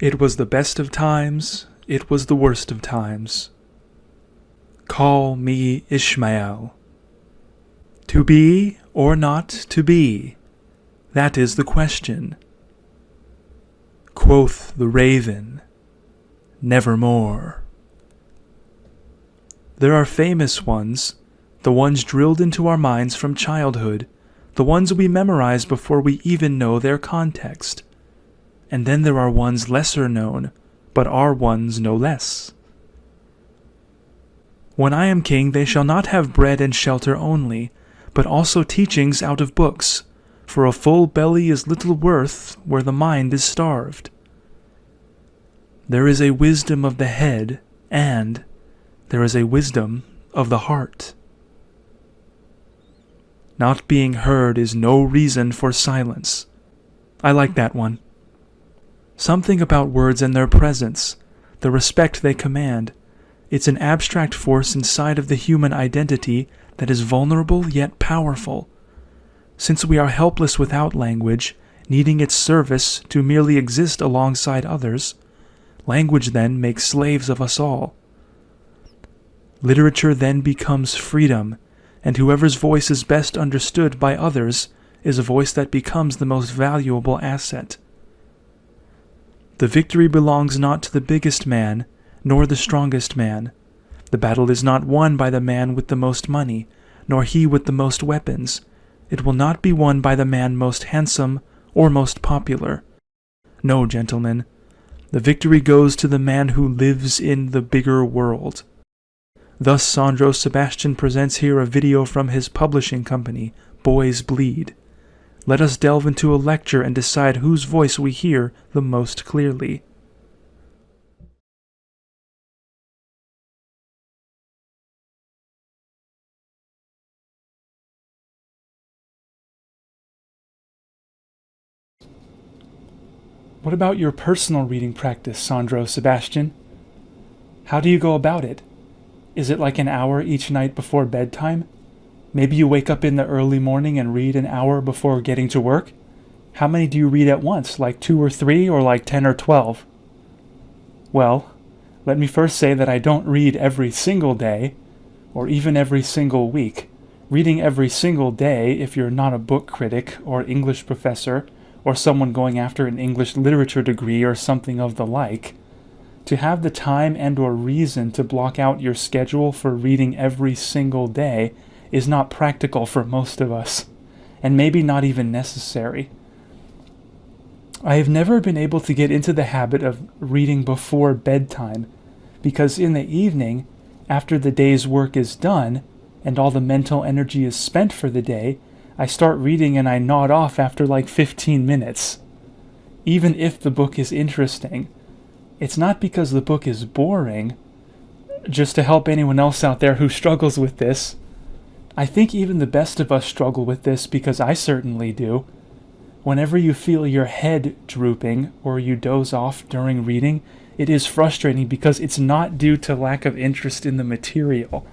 It was the best of times, it was the worst of times. Call me Ishmael. To be or not to be, that is the question. Quoth the raven, nevermore. There are famous ones, the ones drilled into our minds from childhood, the ones we memorize before we even know their context. And then there are ones lesser known, but are ones no less. When I am king, they shall not have bread and shelter only, but also teachings out of books, for a full belly is little worth where the mind is starved. There is a wisdom of the head, and there is a wisdom of the heart. Not being heard is no reason for silence. I like that one. Something about words and their presence, the respect they command. It's an abstract force inside of the human identity that is vulnerable yet powerful. Since we are helpless without language, needing its service to merely exist alongside others, language then makes slaves of us all. Literature then becomes freedom, and whoever's voice is best understood by others is a voice that becomes the most valuable asset. The victory belongs not to the biggest man, nor the strongest man. The battle is not won by the man with the most money, nor he with the most weapons. It will not be won by the man most handsome or most popular. No, gentlemen, the victory goes to the man who lives in the bigger world. Thus Sandro Sebastian presents here a video from his publishing company, Boys Bleed. Let us delve into a lecture and decide whose voice we hear the most clearly. What about your personal reading practice, Sandro Sebastian? How do you go about it? Is it like an hour each night before bedtime? Maybe you wake up in the early morning and read an hour before getting to work? How many do you read at once, like 2 or 3 or like 10 or 12? Well, let me first say that I don't read every single day, or even every single week. Reading every single day, if you're not a book critic or English professor, or someone going after an English literature degree or something of the like, to have the time and or reason to block out your schedule for reading every single day is not practical for most of us, and maybe not even necessary. I have never been able to get into the habit of reading before bedtime, because in the evening, after the day's work is done, and all the mental energy is spent for the day, I start reading and I nod off after like 15 minutes. Even if the book is interesting. It's not because the book is boring. Just to help anyone else out there who struggles with this, I think even the best of us struggle with this because I certainly do. Whenever you feel your head drooping or you doze off during reading, it is frustrating because it's not due to lack of interest in the material.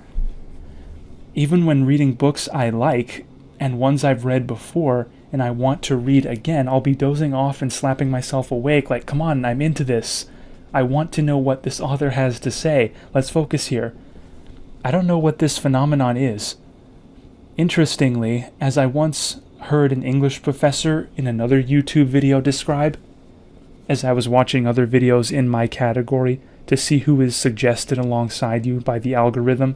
Even when reading books I like, and ones I've read before, and I want to read again, I'll be dozing off and slapping myself awake like, come on, I'm into this. I want to know what this author has to say. Let's focus here. I don't know what this phenomenon is. Interestingly, as I once heard an English professor in another YouTube video describe, as I was watching other videos in my category to see who is suggested alongside you by the algorithm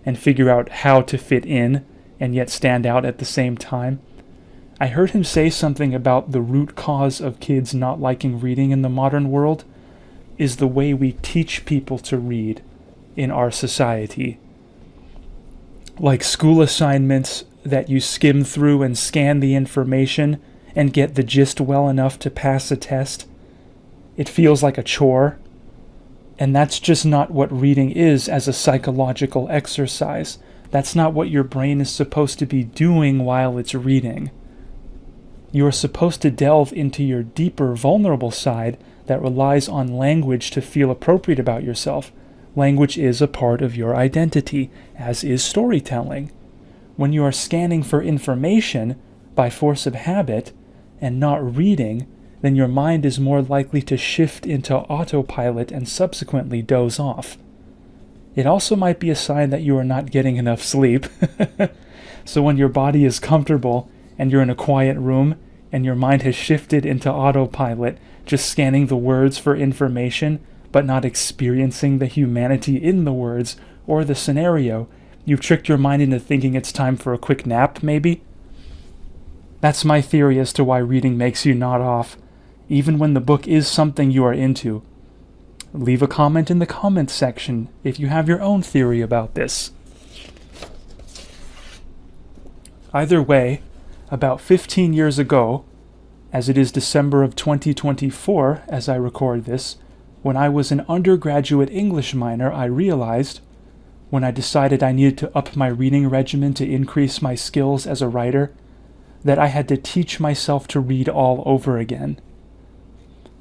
and figure out how to fit in and yet stand out at the same time, I heard him say something about the root cause of kids not liking reading in the modern world is the way we teach people to read in our society. Like school assignments that you skim through and scan the information and get the gist well enough to pass a test. It feels like a chore. And that's just not what reading is as a psychological exercise. That's not what your brain is supposed to be doing while it's reading. You are supposed to delve into your deeper, vulnerable side that relies on language to feel appropriate about yourself. Language is a part of your identity, as is storytelling. When you are scanning for information by force of habit and not reading, then your mind is more likely to shift into autopilot and subsequently doze off. It also might be a sign that you are not getting enough sleep. So when your body is comfortable and you're in a quiet room and your mind has shifted into autopilot, just scanning the words for information, but not experiencing the humanity in the words or the scenario, you've tricked your mind into thinking it's time for a quick nap, maybe? That's my theory as to why reading makes you nod off, even when the book is something you are into. Leave a comment in the comments section if you have your own theory about this. Either way, about 15 years ago, as it is December of 2024 as I record this, when I was an undergraduate English minor, I realized, when I decided I needed to up my reading regimen to increase my skills as a writer, that I had to teach myself to read all over again.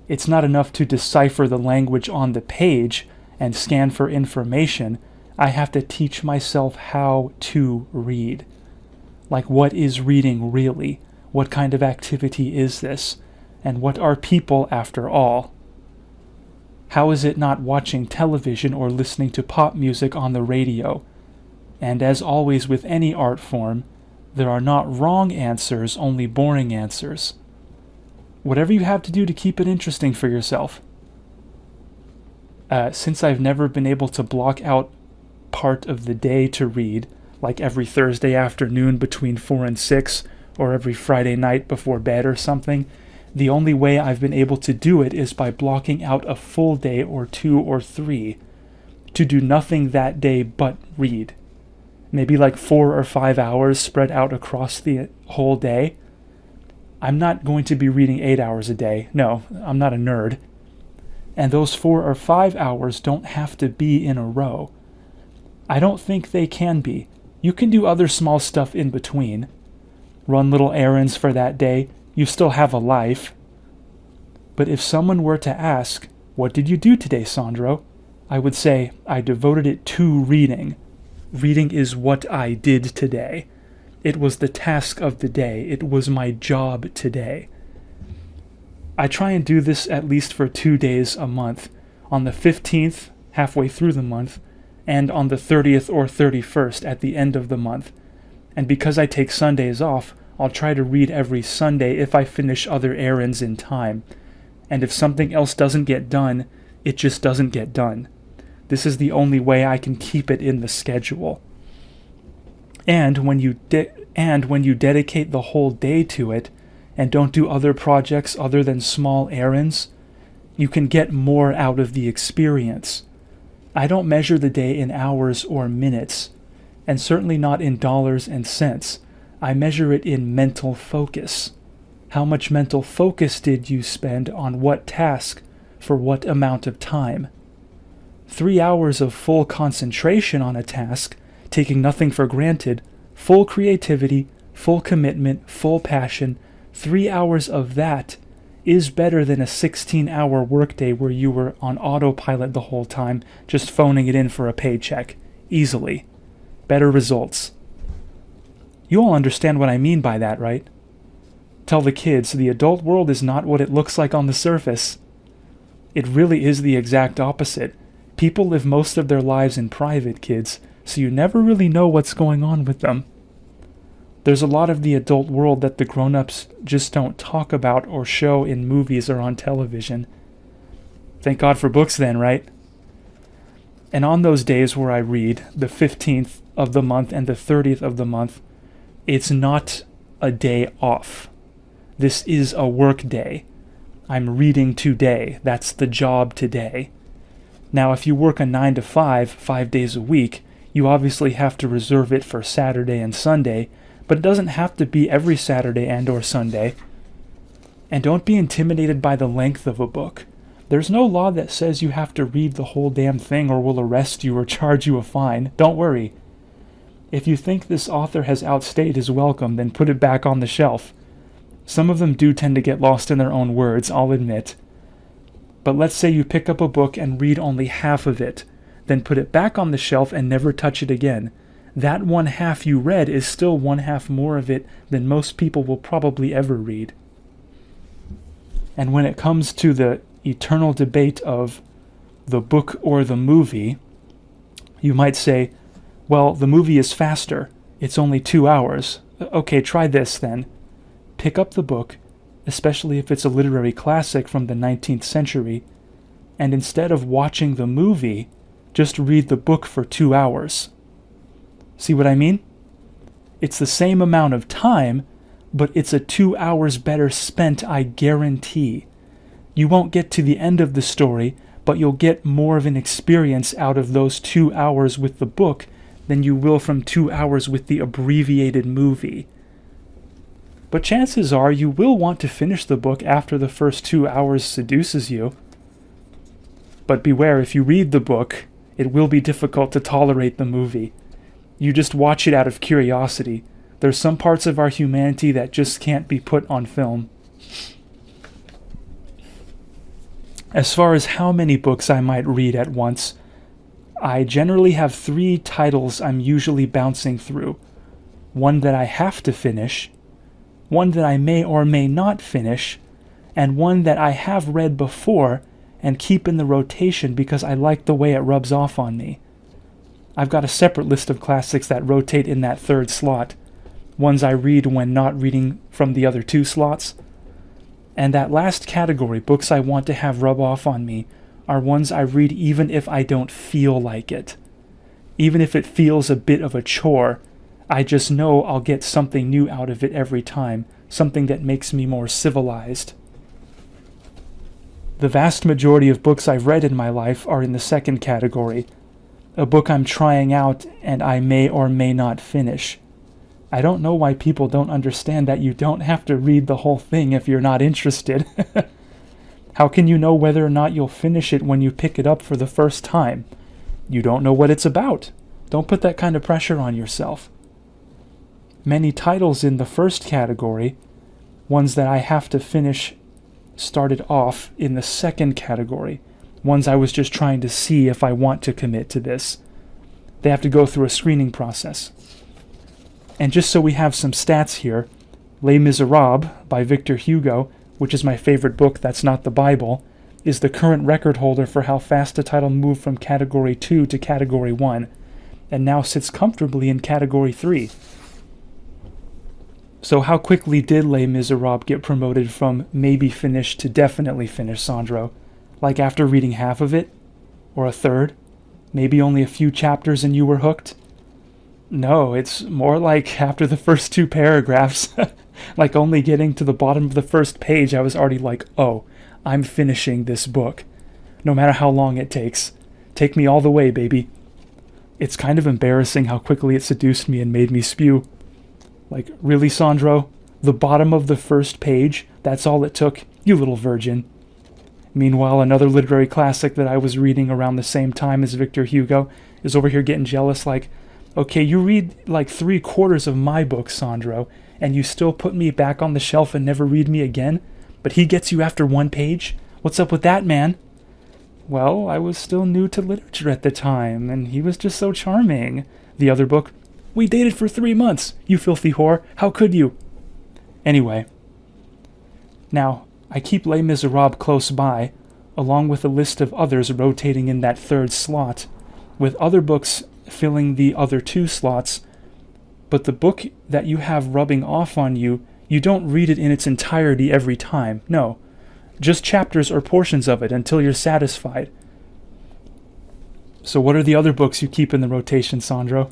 It's not enough to decipher the language on the page and scan for information. I have to teach myself how to read. Like, what is reading really? What kind of activity is this? And what are people after all? How is it not watching television or listening to pop music on the radio? And as always with any art form, there are not wrong answers, only boring answers. Whatever you have to do to keep it interesting for yourself. Since I've never been able to block out part of the day to read, like every Thursday afternoon between 4 and 6, or every Friday night before bed or something, the only way I've been able to do it is by blocking out a full day or 2 or 3 to do nothing that day but read. Maybe like 4 or 5 hours spread out across the whole day. I'm not going to be reading 8 hours a day. No, I'm not a nerd. And those 4 or 5 hours don't have to be in a row. I don't think they can be. You can do other small stuff in between. Run little errands for that day. You still have a life. But if someone were to ask, "What did you do today, Sandro?" I would say, I devoted it to reading. Reading is what I did today. It was the task of the day. It was my job today. I try and do this at least for 2 days a month. On the 15th, halfway through the month, and on the 30th or 31st at the end of the month. And because I take Sundays off, I'll try to read every Sunday if I finish other errands in time. And if something else doesn't get done, it just doesn't get done. This is the only way I can keep it in the schedule. And when you dedicate the whole day to it, and don't do other projects other than small errands, you can get more out of the experience. I don't measure the day in hours or minutes, and certainly not in dollars and cents. I measure it in mental focus. How much mental focus did you spend on what task for what amount of time? 3 hours of full concentration on a task, taking nothing for granted, full creativity, full commitment, full passion, 3 hours of that is better than a 16-hour workday where you were on autopilot the whole time, just phoning it in for a paycheck. Easily. Better results. You all understand what I mean by that, right? Tell the kids the adult world is not what it looks like on the surface. It really is the exact opposite. People live most of their lives in private, kids, so you never really know what's going on with them. There's a lot of the adult world that the grown-ups just don't talk about or show in movies or on television. Thank God for books then, right? And on those days where I read, the 15th of the month and the 30th of the month, it's not a day off. This is a work day. I'm reading today. That's the job today. Now, if you work a 9 to 5, 5 days a week, you obviously have to reserve it for Saturday and Sunday, but it doesn't have to be every Saturday and or Sunday. And don't be intimidated by the length of a book. There's no law that says you have to read the whole damn thing or we'll arrest you or charge you a fine. Don't worry. If you think this author has outstayed his welcome, then put it back on the shelf. Some of them do tend to get lost in their own words, I'll admit. But let's say you pick up a book and read only half of it, then put it back on the shelf and never touch it again. That one half you read is still one half more of it than most people will probably ever read. And when it comes to the eternal debate of the book or the movie, you might say, well, the movie is faster. It's only 2 hours. Okay, try this then. Pick up the book, especially if it's a literary classic from the 19th century, and instead of watching the movie, just read the book for 2 hours. See what I mean? It's the same amount of time, but it's a 2 hours better spent, I guarantee. You won't get to the end of the story, but you'll get more of an experience out of those 2 hours with the book than you will from 2 hours with the abbreviated movie. But chances are you will want to finish the book after the first 2 hours seduces you. But beware, if you read the book, it will be difficult to tolerate the movie. You just watch it out of curiosity. There's some parts of our humanity that just can't be put on film. As far as how many books I might read at once, I generally have 3 titles I'm usually bouncing through. One that I have to finish, one that I may or may not finish, and one that I have read before and keep in the rotation because I like the way it rubs off on me. I've got a separate list of classics that rotate in that 3rd slot, ones I read when not reading from the other 2 slots. And that last category, books I want to have rub off on me, are ones I read even if I don't feel like it. Even if it feels a bit of a chore, I just know I'll get something new out of it every time, something that makes me more civilized. The vast majority of books I've read in my life are in the 2nd category, a book I'm trying out and I may or may not finish. I don't know why people don't understand that you don't have to read the whole thing if you're not interested. How can you know whether or not you'll finish it when you pick it up for the first time? You don't know what it's about. Don't put that kind of pressure on yourself. Many titles in the 1st category, ones that I have to finish, started off in the 2nd category, ones I was just trying to see if I want to commit to this. They have to go through a screening process. And just so we have some stats here, Les Miserables by Victor Hugo, which is my favorite book that's not the Bible, is the current record holder for how fast a title moved from Category 2 to Category 1, and now sits comfortably in Category 3. So how quickly did Les Miserables get promoted from maybe finished to definitely finished, Sandro? Like after reading half of it? Or a third? Maybe only a few chapters and you were hooked? No, it's more like after the first 2 paragraphs, like only getting to the bottom of the first page, I was already like, oh, I'm finishing this book. No matter how long it takes. Take me all the way, baby. It's kind of embarrassing how quickly it seduced me and made me spew. Like, really, Sandro? The bottom of the first page? That's all it took? You little virgin. Meanwhile, another literary classic that I was reading around the same time as Victor Hugo is over here getting jealous like, okay, you read like 3/4 of my books, Sandro, and you still put me back on the shelf and never read me again? But he gets you after 1 page? What's up with that, man? Well, I was still new to literature at the time, and he was just so charming. The other book, we dated for 3 months, you filthy whore. How could you? Anyway. Now, I keep Les Miserables close by, along with a list of others rotating in that 3rd slot, with other books filling the other 2 slots, but the book that you have rubbing off on you, you don't read it in its entirety every time, no. Just chapters or portions of it until you're satisfied. So what are the other books you keep in the rotation, Sandro?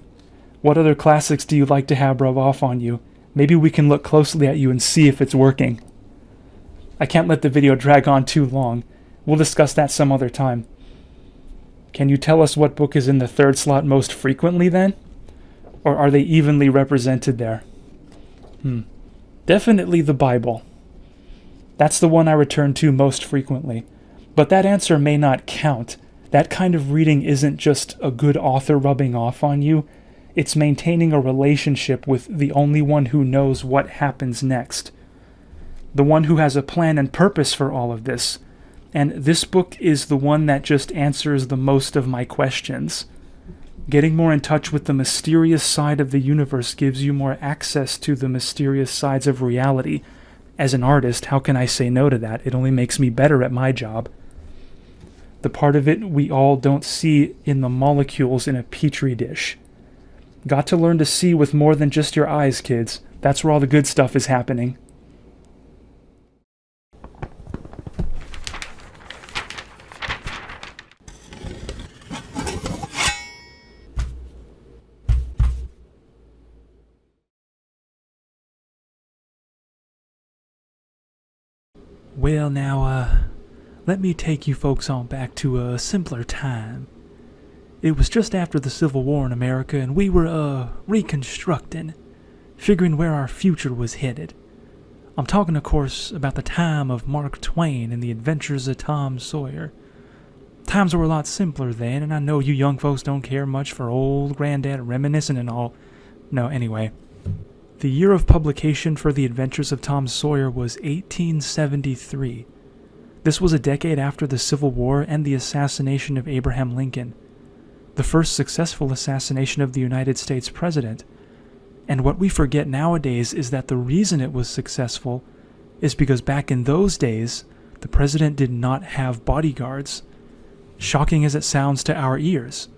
What other classics do you like to have rub off on you? Maybe we can look closely at you and see if it's working. I can't let the video drag on too long. We'll discuss that some other time. Can you tell us what book is in the 3rd slot most frequently then? Or are they evenly represented there? Definitely the Bible. That's the one I return to most frequently. But that answer may not count. That kind of reading isn't just a good author rubbing off on you. It's maintaining a relationship with the only one who knows what happens next. The one who has a plan and purpose for all of this. And this book is the one that just answers the most of my questions. Getting more in touch with the mysterious side of the universe gives you more access to the mysterious sides of reality. As an artist, how can I say no to that? It only makes me better at my job. The part of it we all don't see in the molecules in a petri dish. Got to learn to see with more than just your eyes, kids. That's where all the good stuff is happening. Well, now, let me take you folks on back to a simpler time. It was just after the Civil War in America, and we were, reconstructing, figuring where our future was headed. I'm talking, of course, about the time of Mark Twain and the adventures of Tom Sawyer. Times were a lot simpler then, and I know you young folks don't care much for old granddad reminiscing and all. No, anyway. The year of publication for The Adventures of Tom Sawyer was 1873. This was a decade after the Civil War and the assassination of Abraham Lincoln, the first successful assassination of the United States president. And what we forget nowadays is that the reason it was successful is because back in those days, the president did not have bodyguards. Shocking as it sounds to our ears.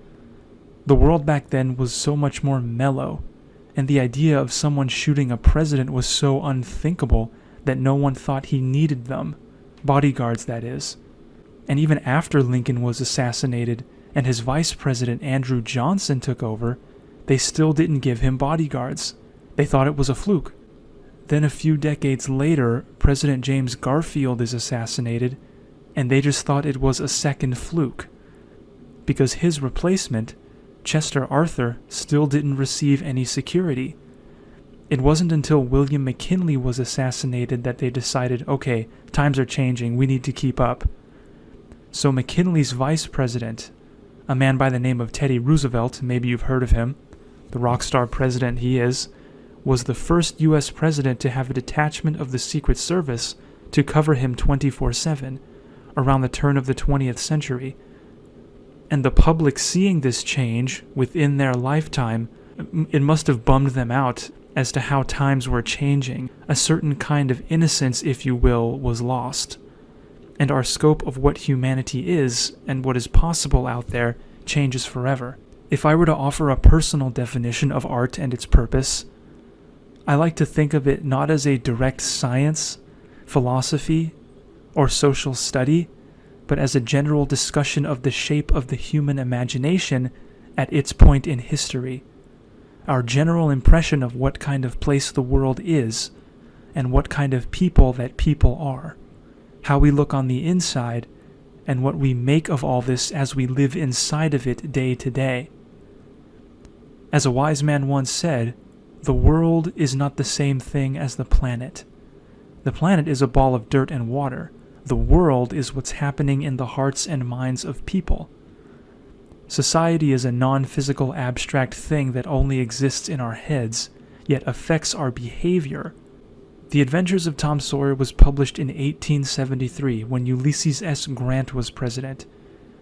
The world back then was so much more mellow, and the idea of someone shooting a president was so unthinkable that no one thought he needed them. Bodyguards, that is. And even after Lincoln was assassinated and his vice president Andrew Johnson took over, they still didn't give him bodyguards. They thought it was a fluke. Then a few decades later, President James Garfield is assassinated, and they just thought it was a second fluke, because his replacement, Chester Arthur, still didn't receive any security. It wasn't until William McKinley was assassinated that they decided, okay, times are changing, we need to keep up. So McKinley's vice president, a man by the name of Teddy Roosevelt, maybe you've heard of him, the rock star president he is, was the first U.S. president to have a detachment of the Secret Service to cover him 24/7, around the turn of the 20th century. And the public seeing this change within their lifetime, it must have bummed them out as to how times were changing. A certain kind of innocence, if you will, was lost. And our scope of what humanity is and what is possible out there changes forever. If I were to offer a personal definition of art and its purpose, I like to think of it not as a direct science, philosophy, or social study, but as a general discussion of the shape of the human imagination at its point in history, our general impression of what kind of place the world is, and what kind of people that people are, how we look on the inside, and what we make of all this as we live inside of it day to day. As a wise man once said, the world is not the same thing as the planet. The planet is a ball of dirt and water. The world is what's happening in the hearts and minds of people. Society is a non-physical abstract thing that only exists in our heads, yet affects our behavior. The Adventures of Tom Sawyer was published in 1873 when Ulysses S. Grant was president.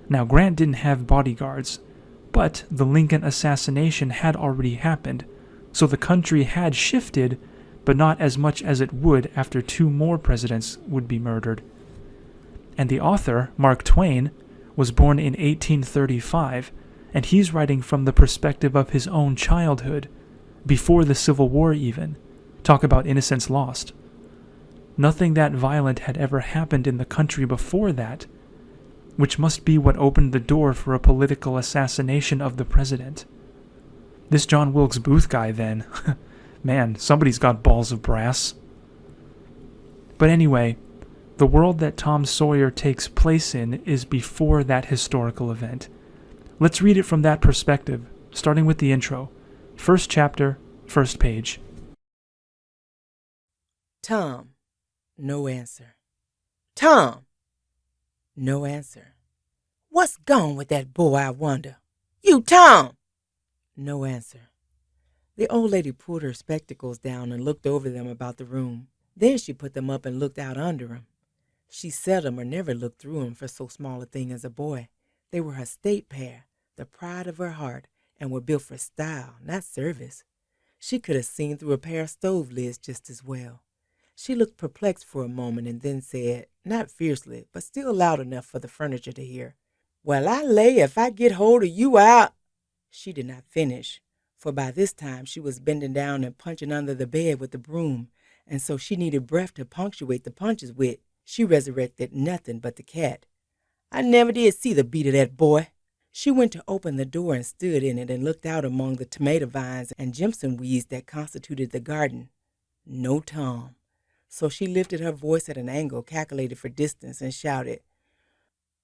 Now, Grant didn't have bodyguards, but the Lincoln assassination had already happened, so the country had shifted, but not as much as it would after 2 more presidents would be murdered. And the author, Mark Twain, was born in 1835, and he's writing from the perspective of his own childhood, before the Civil War even. Talk about innocence lost. Nothing that violent had ever happened in the country before that, which must be what opened the door for a political assassination of the president. This John Wilkes Booth guy, then, man, somebody's got balls of brass. But anyway, the world that Tom Sawyer takes place in is before that historical event. Let's read it from that perspective, starting with the intro. First chapter, first page. Tom, no answer. Tom, no answer. What's gone with that boy, I wonder? You, Tom! No answer. The old lady pulled her spectacles down and looked over them about the room. Then she put them up and looked out under them. She seldom or never looked through them for so small a thing as a boy. They were her state pair, the pride of her heart, and were built for style, not service. She could have seen through a pair of stove lids just as well. She looked perplexed for a moment and then said, not fiercely, but still loud enough for the furniture to hear, "Well, I lay if I get hold of you, I'll—" She did not finish, for by this time she was bending down and punching under the bed with the broom, and so she needed breath to punctuate the punches with. She resurrected nothing but the cat. "I never did see the beat of that boy." She went to open the door and stood in it and looked out among the tomato vines and jimson weeds that constituted the garden. No Tom. So she lifted her voice at an angle calculated for distance and shouted,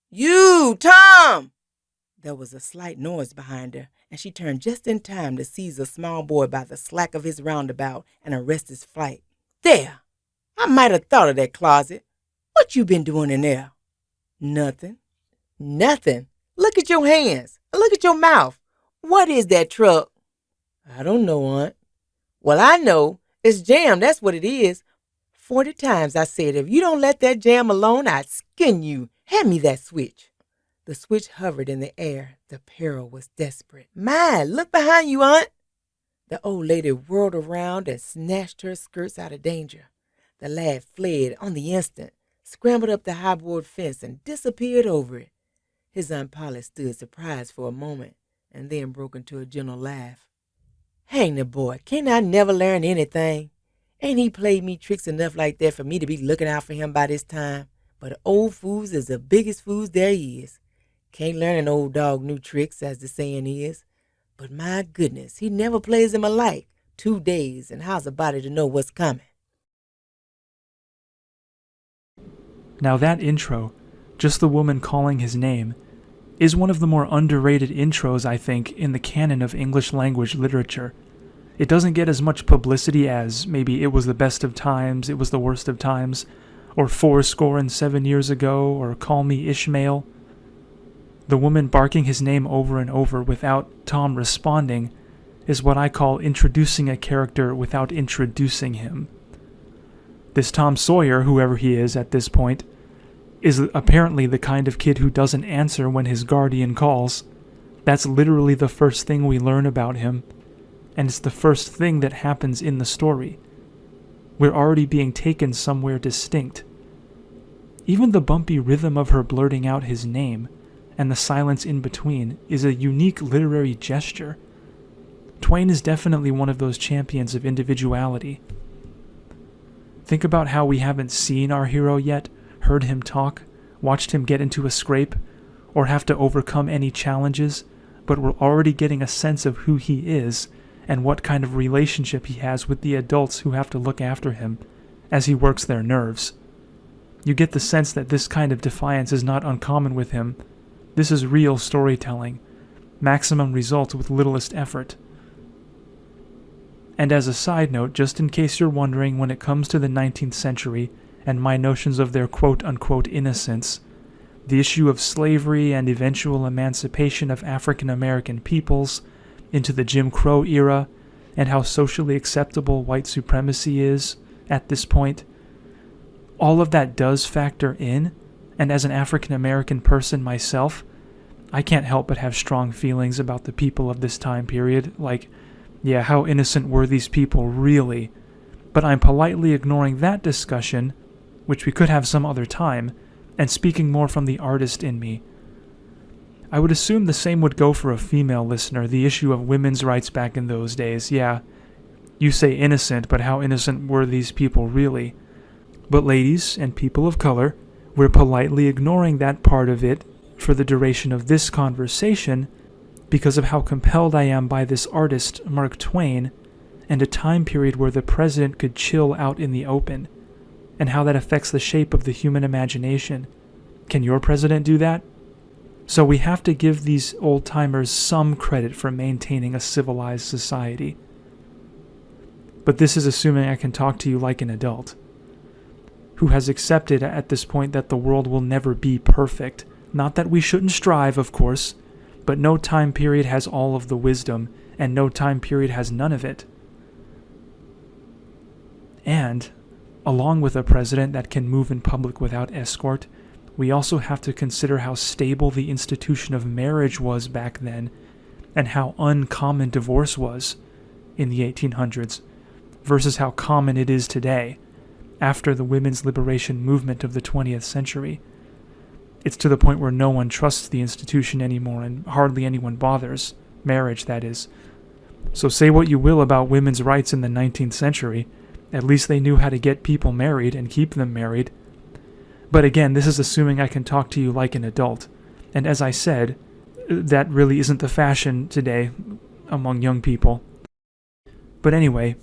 "You, Tom!" There was a slight noise behind her, and she turned just in time to seize a small boy by the slack of his roundabout and arrest his flight. "There! I might have thought of that closet. What you been doing in there?" "Nothing." "Nothing? Look at your hands. Look at your mouth. What is that truck?" "I don't know, Aunt." "Well, I know. It's jam, that's what it is. 40 times I said, if you don't let that jam alone, I'd skin you. Hand me that switch." The switch hovered in the air. The peril was desperate. "My, look behind you, Aunt." The old lady whirled around and snatched her skirts out of danger. The lad fled on the instant, scrambled up the high-board fence, and disappeared over it. His Aunt Polly stood surprised for a moment, and then broke into a gentle laugh. "Hang the boy, can't I never learn anything? Ain't he played me tricks enough like that for me to be looking out for him by this time? But old fools is the biggest fools there is. Can't learn an old dog new tricks, as the saying is. But my goodness, he never plays them alike. 2 days, and how's a body to know what's coming?" Now that intro, just the woman calling his name, is one of the more underrated intros, I think, in the canon of English language literature. It doesn't get as much publicity as maybe It Was the Best of Times, It Was the Worst of Times, or 77 Years Ago, or Call Me Ishmael. The woman barking his name over and over without Tom responding is what I call introducing a character without introducing him. This Tom Sawyer, whoever he is at this point, is apparently the kind of kid who doesn't answer when his guardian calls. That's literally the first thing we learn about him, and it's the first thing that happens in the story. We're already being taken somewhere distinct. Even the bumpy rhythm of her blurting out his name, and the silence in between, is a unique literary gesture. Twain is definitely one of those champions of individuality. Think about how we haven't seen our hero yet, heard him talk, watched him get into a scrape, or have to overcome any challenges, but we're already getting a sense of who he is and what kind of relationship he has with the adults who have to look after him as he works their nerves. You get the sense that this kind of defiance is not uncommon with him. This is real storytelling, maximum results with littlest effort. And as a side note, just in case you're wondering, when it comes to the 19th century and my notions of their quote-unquote innocence, the issue of slavery and eventual emancipation of African American peoples into the Jim Crow era, and how socially acceptable white supremacy is at this point, all of that does factor in, and as an African American person myself, I can't help but have strong feelings about the people of this time period, like, yeah, how innocent were these people really? But I'm politely ignoring that discussion, which we could have some other time, and speaking more from the artist in me. I would assume the same would go for a female listener, the issue of women's rights back in those days. Yeah, you say innocent, but how innocent were these people really? But ladies and people of color, we're politely ignoring that part of it for the duration of this conversation because of how compelled I am by this artist, Mark Twain, and a time period where the president could chill out in the open, and how that affects the shape of the human imagination. Can your president do that? So we have to give these old-timers some credit for maintaining a civilized society. But this is assuming I can talk to you like an adult, who has accepted at this point that the world will never be perfect. Not that we shouldn't strive, of course, but no time period has all of the wisdom, and no time period has none of it. And, along with a president that can move in public without escort, we also have to consider how stable the institution of marriage was back then, and how uncommon divorce was in the 1800s, versus how common it is today, after the women's liberation movement of the 20th century. It's to the point where no one trusts the institution anymore and hardly anyone bothers. Marriage, that is. So say what you will about women's rights in the 19th century, at least they knew how to get people married and keep them married. But again, this is assuming I can talk to you like an adult. And as I said, that really isn't the fashion today among young people. But anyway,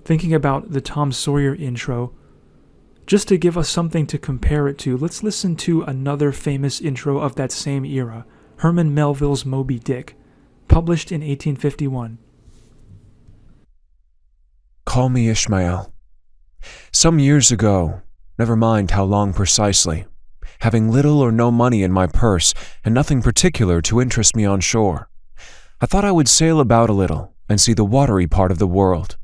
thinking about the Tom Sawyer intro, just to give us something to compare it to, let's listen to another famous intro of that same era, Herman Melville's Moby Dick, published in 1851. Call me Ishmael. Some years ago, never mind how long precisely, having little or no money in my purse and nothing particular to interest me on shore, I thought I would sail about a little and see the watery part of the world.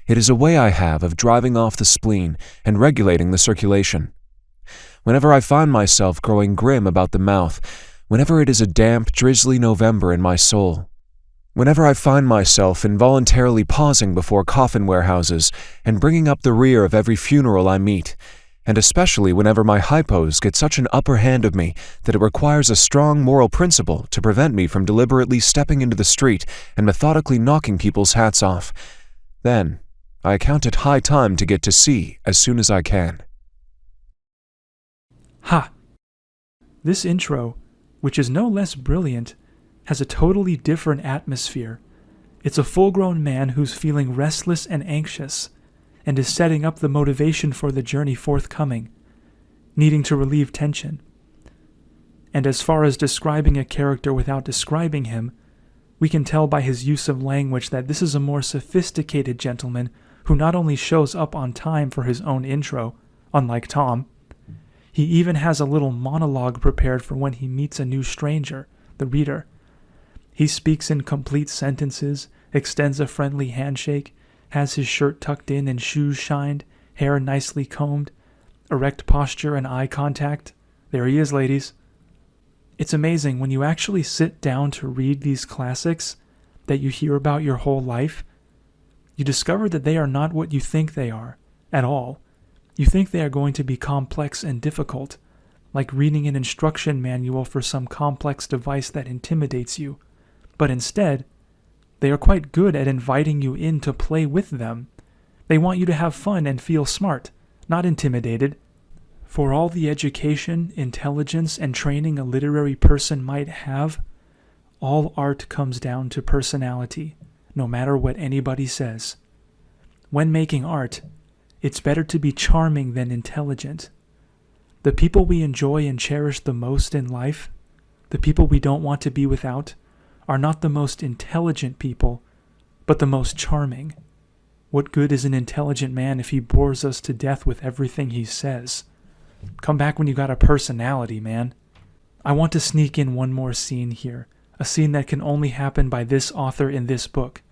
It is a way I have of driving off the spleen and regulating the circulation. Whenever I find myself growing grim about the mouth, whenever it is a damp, drizzly November in my soul, whenever I find myself involuntarily pausing before coffin warehouses and bringing up the rear of every funeral I meet, and especially whenever my hypos get such an upper hand of me that it requires a strong moral principle to prevent me from deliberately stepping into the street and methodically knocking people's hats off, then I account it high time to get to sea as soon as I can. Ha! This intro, which is no less brilliant, has a totally different atmosphere. It's a full-grown man who's feeling restless and anxious, and is setting up the motivation for the journey forthcoming, needing to relieve tension. And as far as describing a character without describing him, we can tell by his use of language that this is a more sophisticated gentleman who not only shows up on time for his own intro, unlike Tom, he even has a little monologue prepared for when he meets a new stranger, the reader. He speaks in complete sentences, extends a friendly handshake, has his shirt tucked in and shoes shined, hair nicely combed, erect posture and eye contact. There he is, ladies. It's amazing when you actually sit down to read these classics that you hear about your whole life, you discover that they are not what you think they are, at all. You think they are going to be complex and difficult, like reading an instruction manual for some complex device that intimidates you. But instead, they are quite good at inviting you in to play with them. They want you to have fun and feel smart, not intimidated. For all the education, intelligence, and training a literary person might have, all art comes down to personality, no matter what anybody says. When making art, it's better to be charming than intelligent. The people we enjoy and cherish the most in life, the people we don't want to be without, are not the most intelligent people, but the most charming. What good is an intelligent man if he bores us to death with everything he says? Come back when you got a personality, man. I want to sneak in one more scene here, a scene that can only happen by this author in this book.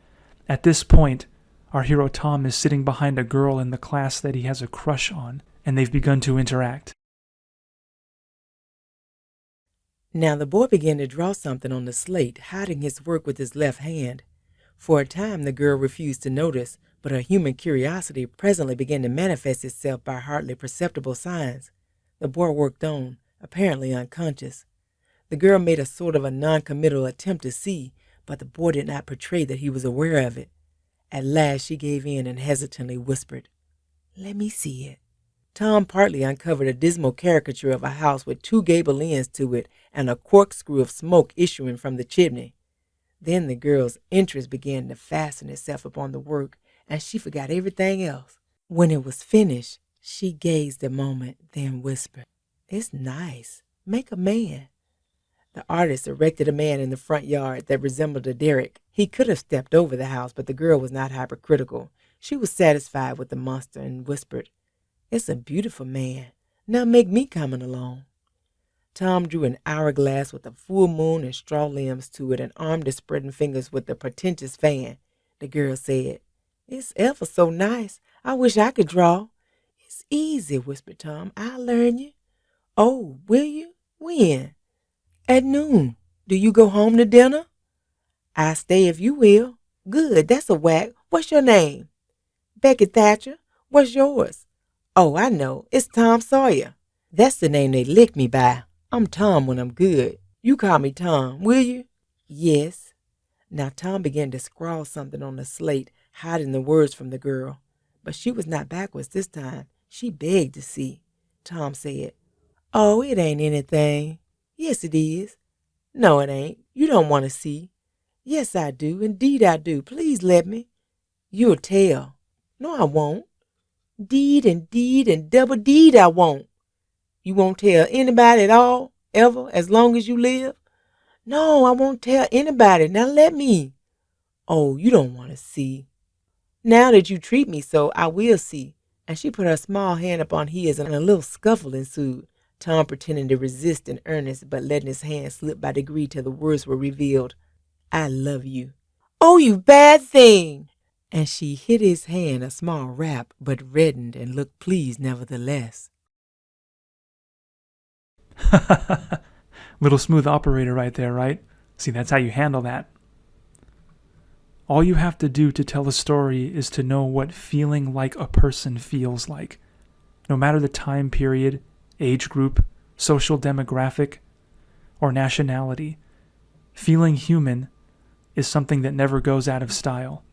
At this point, our hero Tom is sitting behind a girl in the class that he has a crush on, and they've begun to interact. Now the boy began to draw something on the slate, hiding his work with his left hand. For a time the girl refused to notice, but her human curiosity presently began to manifest itself by hardly perceptible signs. The boy worked on, apparently unconscious. The girl made a sort of a non-committal attempt to see, but the boy did not portray that he was aware of it. At last she gave in and hesitantly whispered, "Let me see it." Tom partly uncovered a dismal caricature of a house with two gable ends to it and a corkscrew of smoke issuing from the chimney. Then the girl's interest began to fasten itself upon the work, and she forgot everything else. When it was finished, she gazed a moment, then whispered, "It's nice. Make a man." The artist erected a man in the front yard that resembled a derrick. He could have stepped over the house, but the girl was not hypercritical. She was satisfied with the monster and whispered, "It's a beautiful man. Now make me coming along." Tom drew an hourglass with a full moon and straw limbs to it and armed his spreading fingers with a pretentious fan. The girl said, "It's ever so nice. I wish I could draw." "It's easy," whispered Tom. "I'll learn you." "Oh, will you? When?" "At noon. Do you go home to dinner?" "I stay if you will." "Good, that's a whack. What's your name?" "Becky Thatcher. What's yours?" Oh, I know. It's Tom Sawyer. That's the name they lick me by. I'm Tom when I'm good. You call me Tom, will you? Yes. Now Tom began to scrawl something on the slate, hiding the words from the girl. But she was not backwards this time. She begged to see. Tom said, Oh, it ain't anything. Yes, it is. No, it ain't. You don't want to see. Yes, I do. Indeed, I do. Please let me. You'll tell. No, I won't. Deed and double deed I won't. You won't tell anybody at all, ever, as long as you live? No, I won't tell anybody. Now let me. Oh, you don't want to see. Now that you treat me so, I will see. And she put her small hand upon his, and a little scuffle ensued. Tom pretending to resist in earnest, but letting his hand slip by degree till the words were revealed. I love you. Oh, you bad thing! And she hit his hand a small rap, but reddened and looked pleased nevertheless. Little smooth operator right there, right? See, that's how you handle that. All you have to do to tell a story is to know what feeling like a person feels like. No matter the time period, age group, social demographic, or nationality, feeling human is something that never goes out of style.